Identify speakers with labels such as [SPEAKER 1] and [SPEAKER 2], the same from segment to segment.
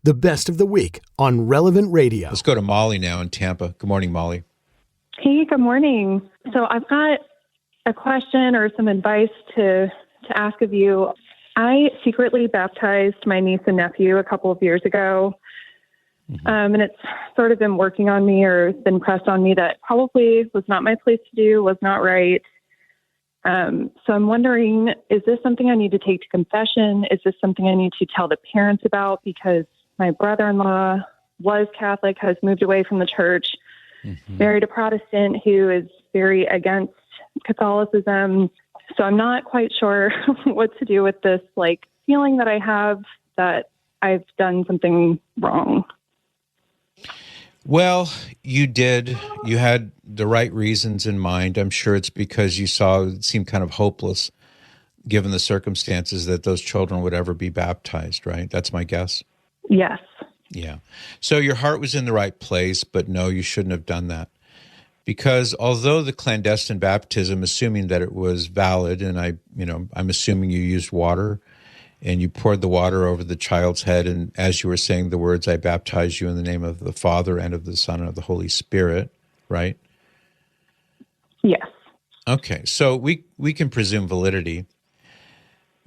[SPEAKER 1] the best of the week on Relevant Radio.
[SPEAKER 2] Let's go to Molly now in Tampa. Good morning, Molly.
[SPEAKER 3] Hey, good morning. So I've got a question or some advice to ask of you. I secretly baptized my niece and nephew a couple of years ago. And it's sort of been working on me or been pressed on me that probably was not my place to do, was not right. So I'm wondering, is this something I need to take to confession? Is this something I need to tell the parents about? Because my brother-in-law was Catholic, has moved away from the church, married a Protestant who is very against Catholicism. So I'm not quite sure what to do with this, feeling that I have that I've done something wrong.
[SPEAKER 2] Well, you did. You had the right reasons in mind. I'm sure it's because you saw it seemed kind of hopeless, given the circumstances, that those children would ever be baptized, right? That's my guess.
[SPEAKER 3] Yes.
[SPEAKER 2] Yeah. So your heart was in the right place, but no, you shouldn't have done that. Because although the clandestine baptism, assuming that it was valid, and I'm assuming you used water, and you poured the water over the child's head, and as you were saying the words, I baptize you in the name of the Father and of the Son and of the Holy Spirit, right?
[SPEAKER 3] Yes.
[SPEAKER 2] Okay, so we can presume validity,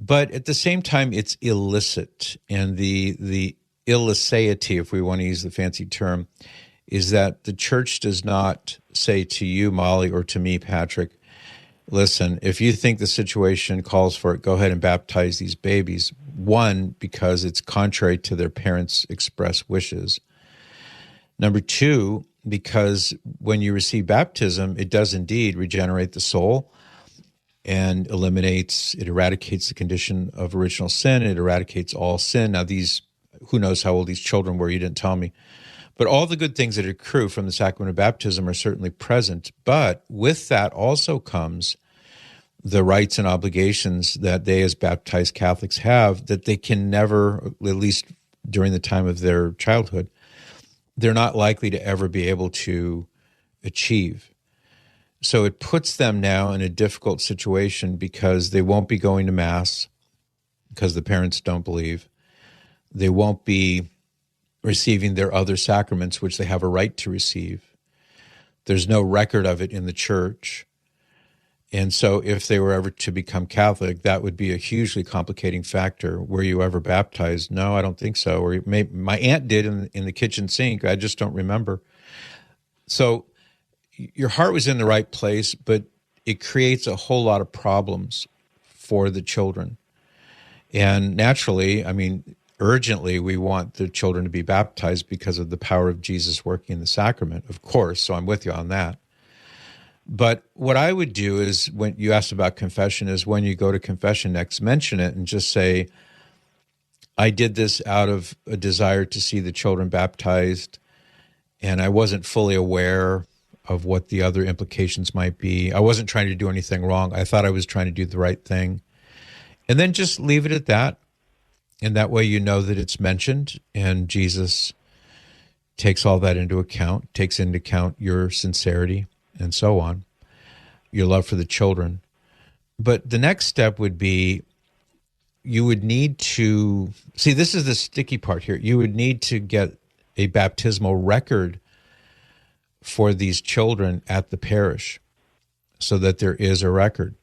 [SPEAKER 2] but at the same time, it's illicit, and the illicity, if we want to use the fancy term, is that the church does not say to you, Molly, or to me, Patrick, listen, if you think the situation calls for it, go ahead and baptize these babies. One, because it's contrary to their parents' express wishes. Number two, because when you receive baptism, it does indeed regenerate the soul and it eradicates the condition of original sin. It eradicates all sin. Now, who knows how old these children were? You didn't tell me. But all the good things that accrue from the sacrament of baptism are certainly present. But with that also comes the rights and obligations that they as baptized Catholics have that they can never, at least during the time of their childhood, they're not likely to ever be able to achieve. So it puts them now in a difficult situation because they won't be going to Mass because the parents don't believe. They won't be receiving their other sacraments, which they have a right to receive. There's no record of it in the church. And so if they were ever to become Catholic, that would be a hugely complicating factor. Were you ever baptized? No, I don't think so. Or maybe my aunt did in the kitchen sink. I just don't remember. So your heart was in the right place, but it creates a whole lot of problems for the children. And naturally, urgently, we want the children to be baptized because of the power of Jesus working in the sacrament, of course, so I'm with you on that. But what I would do is, when you asked about confession, is when you go to confession next, mention it and just say, I did this out of a desire to see the children baptized, and I wasn't fully aware of what the other implications might be. I wasn't trying to do anything wrong. I thought I was trying to do the right thing. And then just leave it at that. And that way you know that it's mentioned, and Jesus takes all that into account, takes into account your sincerity and so on, your love for the children. But the next step would be you would need to, see, this is the sticky part here. You would need to get a baptismal record for these children at the parish so that there is a record.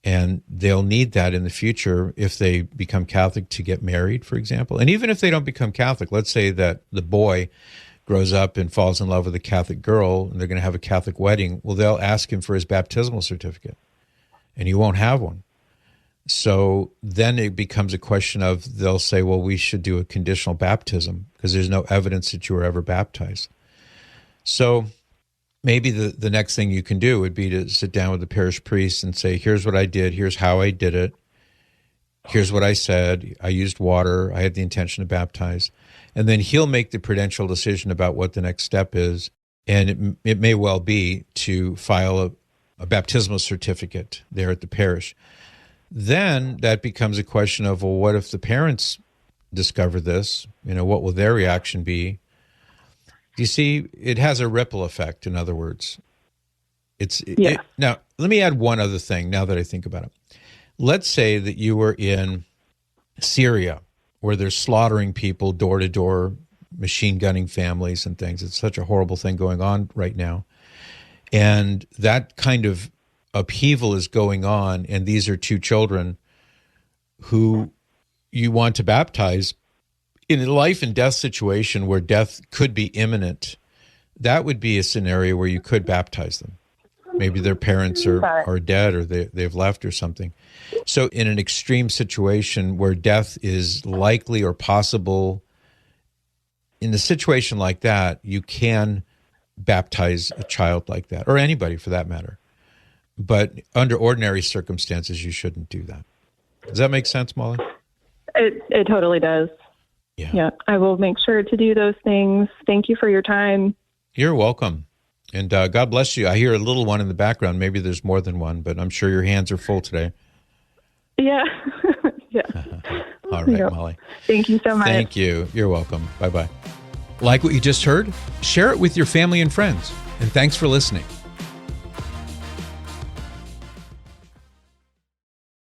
[SPEAKER 2] And they'll need that in the future if they become Catholic to get married, for example. And even if they don't become Catholic, let's say that the boy grows up and falls in love with a Catholic girl and they're going to have a Catholic wedding. Well, they'll ask him for his baptismal certificate, and he won't have one. So then it becomes a question of, they'll say, well, we should do a conditional baptism because there's no evidence that you were ever baptized. So maybe the next thing you can do would be to sit down with the parish priest and say, here's what I did, here's how I did it, here's what I said, I used water, I had the intention to baptize. And then he'll make the prudential decision about what the next step is. And it may well be to file a baptismal certificate there at the parish. Then that becomes a question of, well, what if the parents discover this? What will their reaction be? You see, it has a ripple effect, in other words. Now, let me add one other thing now that I think about it. Let's say that you were in Syria where they're slaughtering people door to door, machine gunning families and things. It's such a horrible thing going on right now. And that kind of upheaval is going on. And these are two children who you want to baptize in a life and death situation where death could be imminent. That would be a scenario where you could baptize them. Maybe their parents are dead or they've left or something. So in an extreme situation where death is likely or possible, in a situation like that, you can baptize a child like that, or anybody for that matter. But under ordinary circumstances, you shouldn't do that. Does that make sense, Molly?
[SPEAKER 3] It totally does. Yeah, I will make sure to do those things. Thank you for your time.
[SPEAKER 2] You're welcome. And God bless you. I hear a little one in the background. Maybe there's more than one, but I'm sure your hands are full today.
[SPEAKER 3] Yeah. Yeah.
[SPEAKER 2] All right, Molly.
[SPEAKER 3] Thank you so much.
[SPEAKER 2] Thank you. You're welcome. Bye-bye. Like what you just heard? Share it with your family and friends. And thanks for listening.